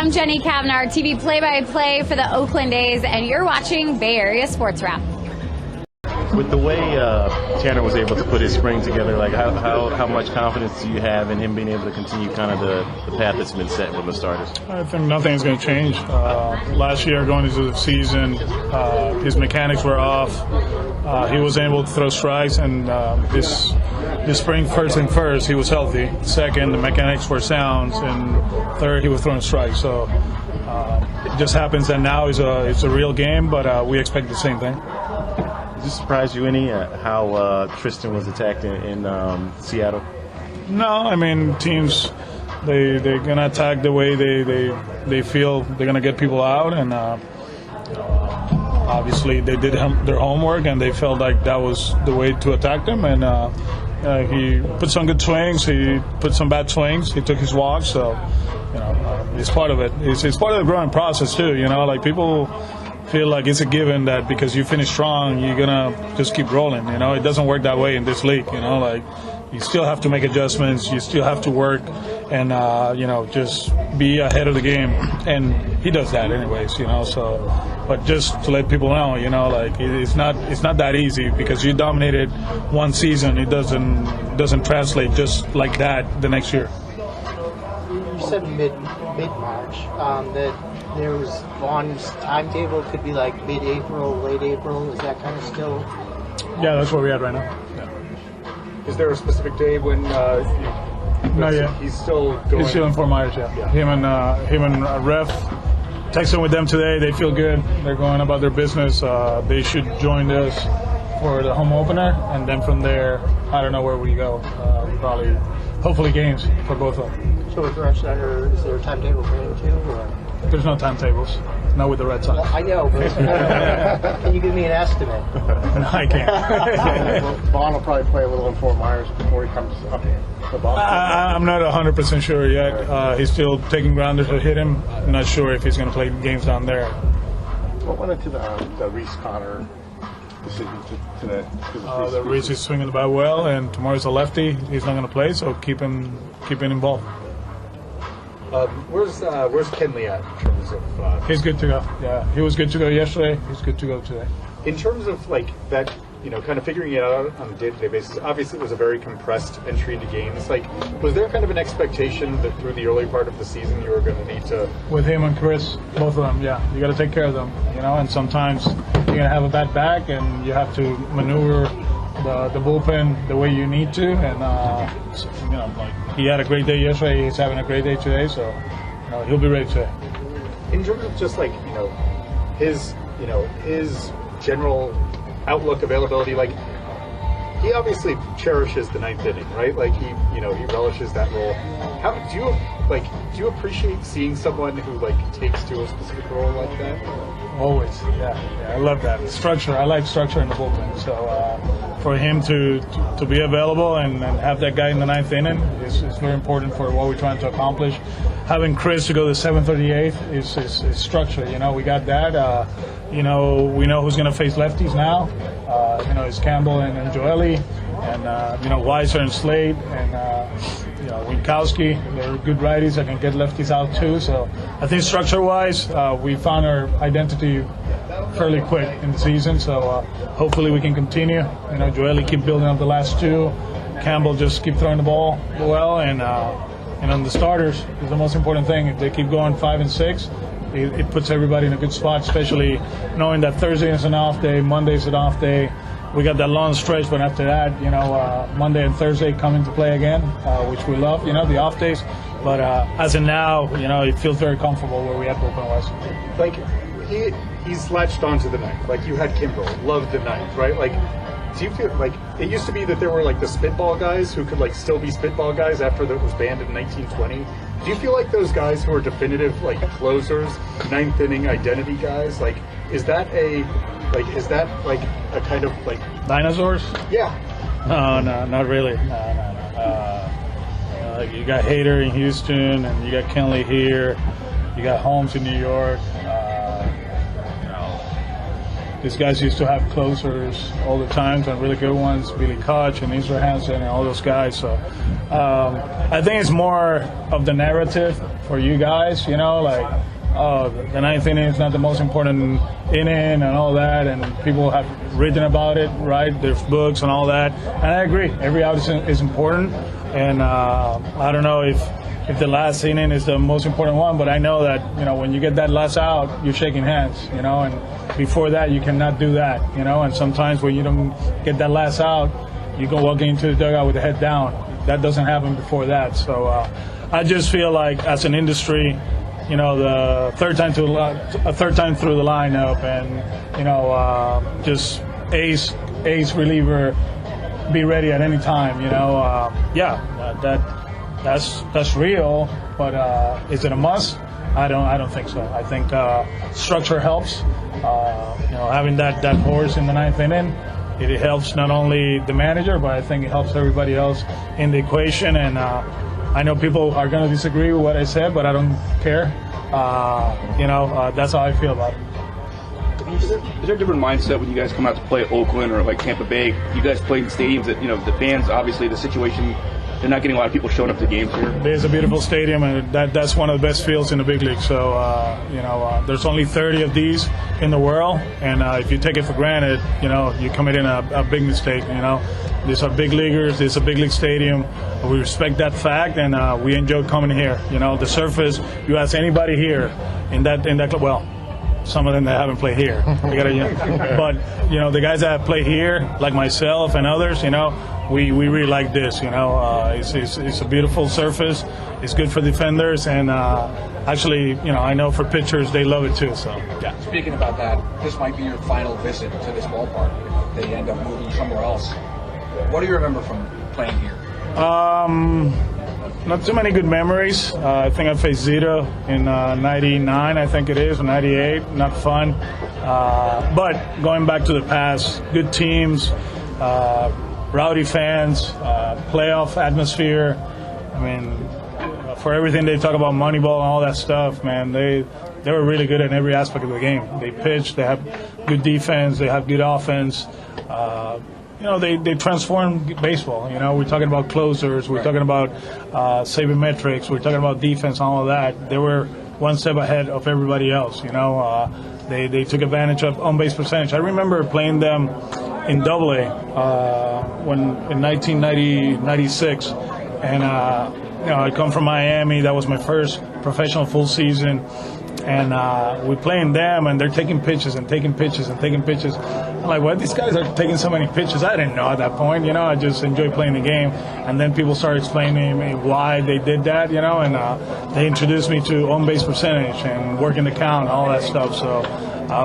I'm Jenny Kavnar, TV play-by-play for the Oakland A's, and you're watching Bay Area Sports Wrap. With the way Tanner was able to put his spring together, like how much confidence do you have in him being able to continue kind of the path that's been set with the starters? I think nothing's going to change. Last year, going into the season, his mechanics were off. He wasn't able to throw strikes, and this spring, first thing first, he was healthy. Second, the mechanics were sound, and third, he was throwing strikes. So it just happens that now it's a real game, but we expect the same thing. Did it surprise you any how Tristan was attacked in Seattle? No, I mean teams they're gonna attack the way they feel they're gonna get people out, and obviously they did their homework and they felt like that was the way to attack them. And he put some good swings, he put some bad swings, he took his walks. So it's part of it. It's part of the growing process too. Like people feel like it's a given that because you finish strong, you're gonna just keep rolling. It doesn't work that way in this league. Like you still have to make adjustments, you still have to work, and just be ahead of the game. And he does that anyways. So, but just to let people know, like it's not that easy because you dominated one season. It doesn't translate just like that the next year. You said mid-March that there was Vaughn's timetable could be like mid-April, late April. Is that kind of still? Yeah, that's where we're at right now. Yeah. Is there a specific day when? Not yet. He's still going. He's still in Fort Myers. Yeah. Him and Ref texting with them today. They feel good. They're going about their business. They should join us for the home opener, and then from there, I don't know where we go. Probably, hopefully, games for both of them. So with Red Sox, is there a timetable for him too? Or? There's no timetables. Not with the Red Sox. Well, I know, but can you give me an estimate? No, I can't. Vaughn will probably play a little in Fort Myers before he comes up the ball. I'm not 100% sure yet. He's still taking grounders to hit him. I'm not sure if he's going to play games down there. What went into the Reese Connor decision today? The Reese is swinging the bat well, and tomorrow's a lefty. He's not going to play, so keep him involved. Where's Kenley at in terms of? He's good to go. Yeah, he was good to go yesterday. He's good to go today. In terms of like that, kind of figuring it out on a day-to-day basis. Obviously, it was a very compressed entry into games. Like, was there kind of an expectation that through the early part of the season you were going to need to? With him and Chris, both of them, yeah, you got to take care of them. And sometimes you're gonna have a bad back, and you have to maneuver the bullpen the way you need to, and like he had a great day yesterday, he's having a great day today, so he'll be ready today. In terms of just like his general outlook, availability, like he obviously cherishes the ninth inning, right? Like he relishes that role. How do you appreciate seeing someone who takes to a specific role like that? Always, yeah, I love that structure. I like structure in the bullpen. So for him to be available and have that guy in the ninth inning is very important for what we're trying to accomplish. Having Chris to go to 7th or the 8th is structure. We got that. We know who's going to face lefties now. It's Campbell and Joely, and Weiser and Slade, and Winkowski. They're good righties that can get lefties out too. So I think structure-wise, we found our identity fairly quick in the season. So hopefully we can continue. Joely keep building up the last two. Campbell just keep throwing the ball well, and the starters is the most important thing. If they keep going 5 and 6. It puts everybody in a good spot, especially knowing that Thursday is an off day, Monday is an off day. We got that long stretch, but after that, Monday and Thursday come into play again, which we love, the off days. But as of now, it feels very comfortable where we at bullpen-wise. Like, he's latched onto the ninth. Like, you had Kimbrel, loved the ninth, right? Like, do you feel like it used to be that there were the spitball guys who could still be spitball guys after that was banned in 1920? Do you feel like those guys who are definitive closers, ninth inning identity guys, is that a kind of dinosaurs? Yeah. No, not really. No. You got Hader in Houston, and you got Kenley here. You got Holmes in New York. these guys used to have closers all the time, and really good ones, Billy Koch and Israel Hansen and all those guys. So I think it's more of the narrative for you guys, you know, like, oh, the ninth inning is not the most important inning and all that, and people have written about it, right? There's books and all that, and I agree. Every out is important, and I don't know if the last inning is the most important one, but I know that, you know, when you get that last out, you're shaking hands, you know, and before that you cannot do that, you know, and sometimes when you don't get that last out, you go walking into the dugout with the head down. That doesn't happen before that. So I just feel like as an industry, you know, the third time through the lineup, and you know, just ace reliever, be ready at any time. You know, that's real. But is it a must? I don't think so. I think structure helps. You know, having that horse in the ninth inning, it helps not only the manager, but I think it helps everybody else in the equation. And I know people are going to disagree with what I said, but I don't care. You know, that's how I feel about it. Is there a different mindset when you guys come out to play at Oakland or like Tampa Bay? You guys play in stadiums that, you know, the fans, obviously the situation, they're not getting a lot of people showing up to games here. It's a beautiful stadium, and that's one of the best fields in the big league. So, you know, there's only 30 of these in the world, and if you take it for granted, you know, you commit in a big mistake, you know. These are big leaguers. It's a big league stadium. We respect that fact, and we enjoy coming here. You know, the surface, you ask anybody here in that club, well, some of them that haven't played here. But, you know, the guys that play here, like myself and others, you know, we really like this, you know. It's a beautiful surface. It's good for defenders, and actually, you know, I know for pitchers, they love it too. So, yeah. Speaking about that, this might be your final visit to this ballpark. They end up moving somewhere else. What do you remember from playing here? Not too many good memories. I think I faced Zito in 99, I think it is, or 98. Not fun. But going back to the past, good teams, rowdy fans, playoff atmosphere. I mean, for everything they talk about Moneyball and all that stuff, man, they were really good in every aspect of the game. They pitched, they have good defense, they have good offense. You know, they transformed baseball. You know, we're talking about closers, we're talking about sabermetrics, we're talking about defense, all of that. They were one step ahead of everybody else. You know, they took advantage of on-base percentage. I remember playing them in AA when in 1996, and you know, I come from Miami. That was my first professional full season. And we're playing them, and they're taking pitches and taking pitches and taking pitches. I'm like, what? These guys are taking so many pitches. I didn't know at that point, you know. I just enjoyed playing the game. And then people started explaining to me why they did that, you know. And they introduced me to on-base percentage and working the count, all that stuff. So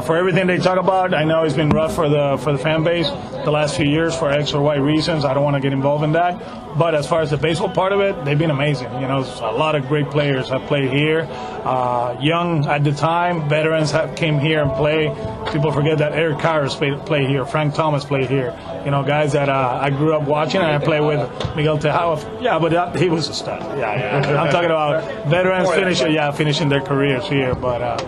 for everything they talk about, I know it's been rough for the fan base the last few years for X or Y reasons. I don't want to get involved in that. But as far as the baseball part of it, they've been amazing. You know, a lot of great players have played here. Young at the time, veterans came here and played. People forget that Eric Karras played here, Frank Thomas played here. You know, guys that I grew up watching, and I played with Miguel Tejada. Yeah, but he was a stud. Yeah. I'm talking about veterans finishing their careers here. But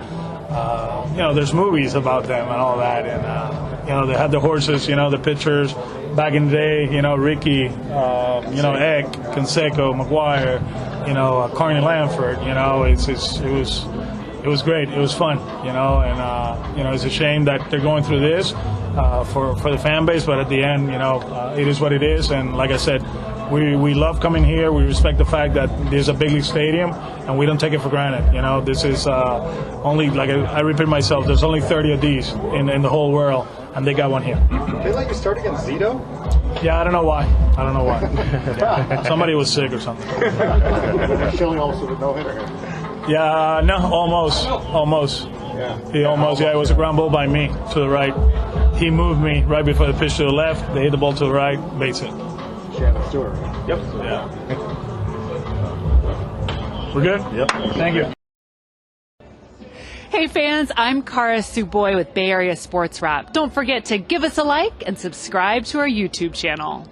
you know, there's movies about them and all that, and you know, they had the horses. You know, the pitchers back in the day. You know, Ricky, you know, Eck, Canseco, McGuire. You know, Carney Lanford. You know, it was great. It was fun, you know, and you know, it's a shame that they're going through this for the fan base, but at the end, you know, it is what it is. And like I said, we love coming here. We respect the fact that there's a big league stadium, and we don't take it for granted. You know, this is only, like I repeat myself, there's only 30 of these in the whole world, and they got one here. They let you start against Zito? Yeah, I don't know why. Yeah. Somebody was sick or something. Showing also the no-hitter here. Yeah, no, almost. Yeah. It was a ground ball by me to the right. He moved me right before the pitch to the left. They hit the ball to the right, base hit. Shannon Stewart. Yep. Yeah. We're good? Yep. Thank you. Hey fans, I'm Cara Suboy with Bay Area Sports Wrap. Don't forget to give us a like and subscribe to our YouTube channel.